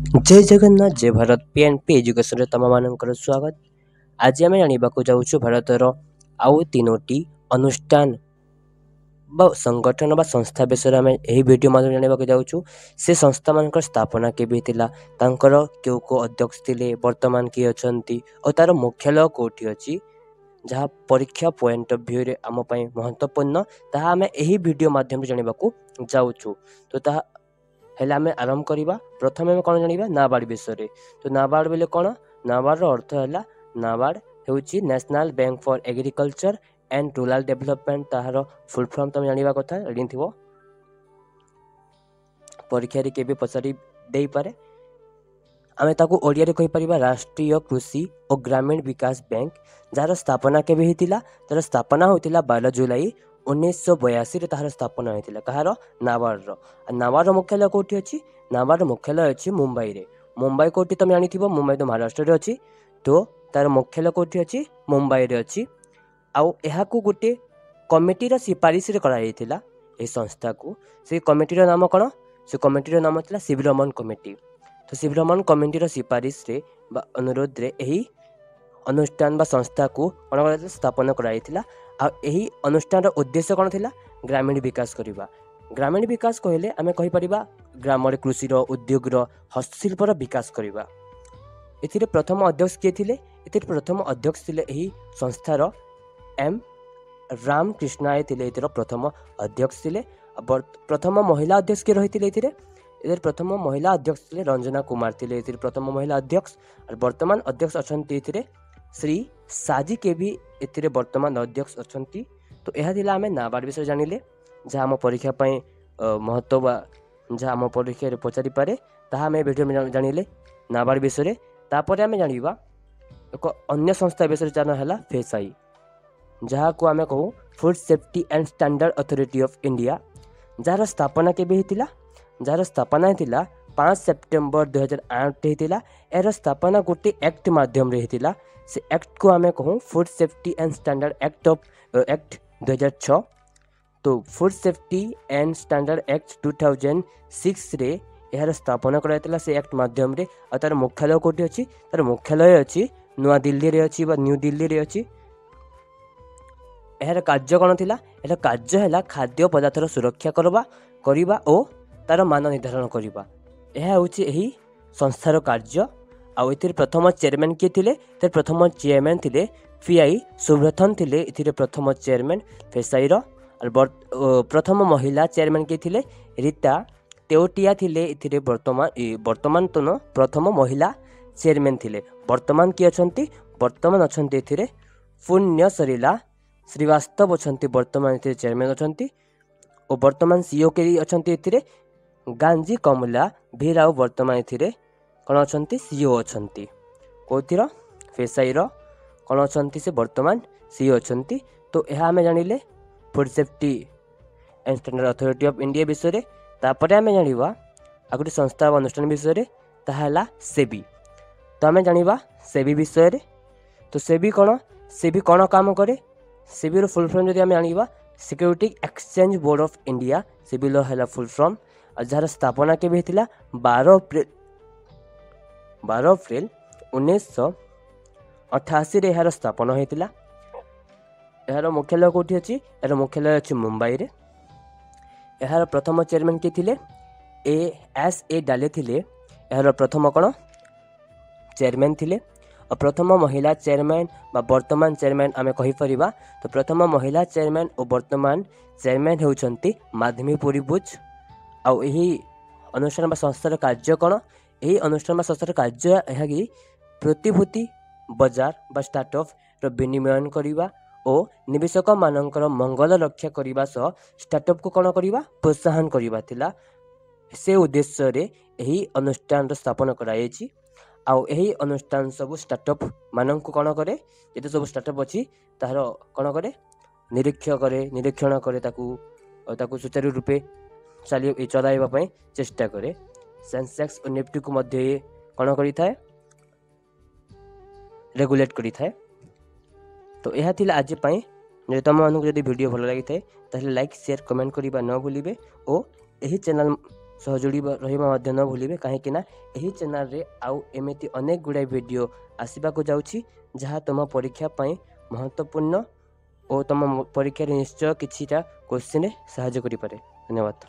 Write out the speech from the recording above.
जय जगन्नाथ जय Bharat PNP education तम मानकर स्वागत। आज आम जानवाक जाऊँ भारतर आउ तीनोटी अनुष्ठान संगठन बा संस्था विषय आम यही वीडियो माध्यम जानवाक जाऊँ। से संस्था मान स्थापना केबे क्यों को अध्यक्ष थे वर्तमान किए अच्छा और तार मुख्यालय कौटी अच्छी जहाँ परीक्षा पॉइंट ऑफ व्यू रे आम महत्वपूर्ण ताहा आम यही वीडियो माध्यम जानवाक जाऊँ। तो ताहा हेले आम आरंभ करवा। प्रथम आम कौन जाना नाबार्ड विषय। तो नाबार्ड बोले कौन? नाबार्ड अर्थ है नाबार्ड हूँ national bank for agriculture and rural development. ताहार फुल फॉर्म तुम जाना कथा रेडी थो परीक्षा रे केबे पचारि दे पारे। आम ताकू ओडिया रे कहि परिबा राष्ट्रीय कृषि और ग्रामीण विकास बैंक जार स्थापना केबे हितिला? तार स्थापना होतिला 12 जुलाई 1982 तार स्थापना होता कहार नाबार्ड नाबार्ड मुख्यालय कौटी अच्छी? नाबार्ड मुख्यालय अच्छी मुंबई रे। मुंबई कौटी तुम जानी मुंबई तो महाराष्ट्र रे अच्छी। तो तार मुख्यालय कौटी अच्छी? मुंबई रे अच्छी। आउ एहाकू गोटे कमिटीर सिफारिश रे कराइथिला ए संस्था को। से कमिटीर नाम कौन? से कमिटीर नाम था सीवी रमन कमिटी। तो सीवी रमन कमिटीर सिफारिश रे बा अनुरोध रे एही अनुष्ठान बा संस्था को कौन स्थापना कराइथिला। यही अनुष्ठान उद्देश्य कौन थिला? ग्रामीण विकास करवा। ग्रामीण विकास कहले आमे कहि परिबा ग्राम कृषि उद्योग हस्तशिल्पर विकास करवा। एथिरे प्रथम अध्यक्ष किए थिले? एथिरे प्रथम अध्यक्ष थिले एही संस्थार एम रामकृष्णाय थिले। एथिर प्रथम अध्यक्ष थिले। प्रथम महिला अध्यक्ष के रहिथिले एथिरे? एथिरे प्रथम महिला अध्यक्ष थिले रंजना कुमार थिले। एथिरे प्रथम महिला अध्यक्ष और वर्तमान अध्यक्ष अछंती एथिरे श्री साजी के भी एथिरे वर्तमान अध्यक्ष अछंती। तो यह थिला आमे नाबार्ड विषय जानिले जहाँ आम परीक्षा महत्व बा जहाँ आम परीक्षा पचारि पारे ताहा आमे वीडियो में जानिले नाबार्ड विषय। तापर आमे जानिबा एक अन्य संस्था विषय जाना है फेसाई जहाँ को आमे कहू food safety and standard authority of India jar स्थापना केबे हितिला? जार स्थापना हितिला 5 सेप्टेम्बर 2008 हितिला। एयर स्थापना गोटे एक्ट माध्यम रे हितिला। से एक्ट को आमे कहूँ food safety and standard act 2006। तो food safety and standard act 2006 रे यार स्थापना कराइला से एक्ट माध्यम रे। और तार मुख्यालय कोठी अछि? तार मुख्यालय अछि नुआ दिल्ली रे अछि बा न्यू दिल्ली रे अछि। यार कार्य कौन थिला? यार कार्य है खाद्य पदार्थर सुरक्षा करवा और तार मान निर्धारण करवा। यह हूँ यही संस्थार कार्य। आउ एथिरे प्रथम चेयरमैन किए थिले? तर प्रथम चेयरमैन थिले पीआई सुब्रथन थिले। एथिरे प्रथम चेयरमैन फेसाईर। और प्रथम महिला चेयरमैन किए थिले? रीता तेवटिया थिले। एथिरे वर्तमान तो न प्रथम महिला चेयरमैन थिले। वर्तमान किए अछंती? वर्तमान अछंती एथिरे पुण्य सरिला श्रीवास्तव अछंती। वर्तमान एथिरे चेयरमैन अछंती। और वर्तमान सीईओ के अछंती एथिरे गांजी कमला भीराव। वर्तमान एथिरे कौन अछंती? सीईओ अछंती। कोथिर? फेसाईर कौन अछंती? से वर्तमान सीईओ अछंती। तो यह आमे जानिले food safety and standard authority of India विषय। तापर आमे जानिबा आ गोटे संस्था अनुष्ठान विषय ताहा सेबी। तो आमे जानिबा सेबी विषय। तो सेबी कौन? सेबी कौन काम करे? सेबीर फुल फॉर्म जदि आमे जानिबा security exchange board of India SEBI है फुल फॉर्म। और जार स्थापना केबे हितिला? 12 अप्रैल 1988 रे यार स्थापना होता। यार मुख्यालय कौटी अच्छी? यार मुख्यालय अच्छी मुंबई रे। यार प्रथम चेयरमैन किए थिले? ए डाले थिले। यार प्रथम कौन चेयरमैन थिले। और प्रथम महिला चेयरमैन बा वर्तमान चेयरमैन आमे कहि परिबा। तो प्रथम महिला चेयरमैन और वर्तमान चेयरमैन होउछंती माधवीपुरी बुच। आउ यही अनुष्ठान बा संस्थार कार्य कौन? यही अनुष्ठान बा संस्थार कार्य यह कि प्रतिभूति बजार बा स्टार्टअप विनिमयन करवा और निवेशक मानकर मंगल रक्षा करने सह स्टार्टअप को कौन करवा? प्रोत्साहन करवा थिला। से उद्देश्य रे यही अनुष्ठान स्थापना कराई। आउ यही अनुष्ठान सब स्टार्टअप मान को कौन करे? ये सब स्टार्टअप अच्छी तार कौन करे? निरीक्षण करे ताकू सुचारू रूपे चलाइबा चेष्टा करे। सेंसेक्स और निफ्टी को मध्य कौन करिथाए? रेगुलेट करिथाए। तो यह थिला आज पई। जदि तुम वीडियो भल लगी थाए ताहले लाइक शेयर कमेंट करबा न भूलिबे और यही चैनल सह जोड़ी रहिबा मध्य न भूलिबे काहेकि ना एही चैनल रे आउ एमिति अनेक गुड़ाई वीडियो आसिबा को जाउछि जहाँ तुम परीक्षा पई महत्वपूर्ण और तुम परीक्षा निश्चय किछिटा क्वेश्चन साहाय्य करि पारे। धन्यवाद।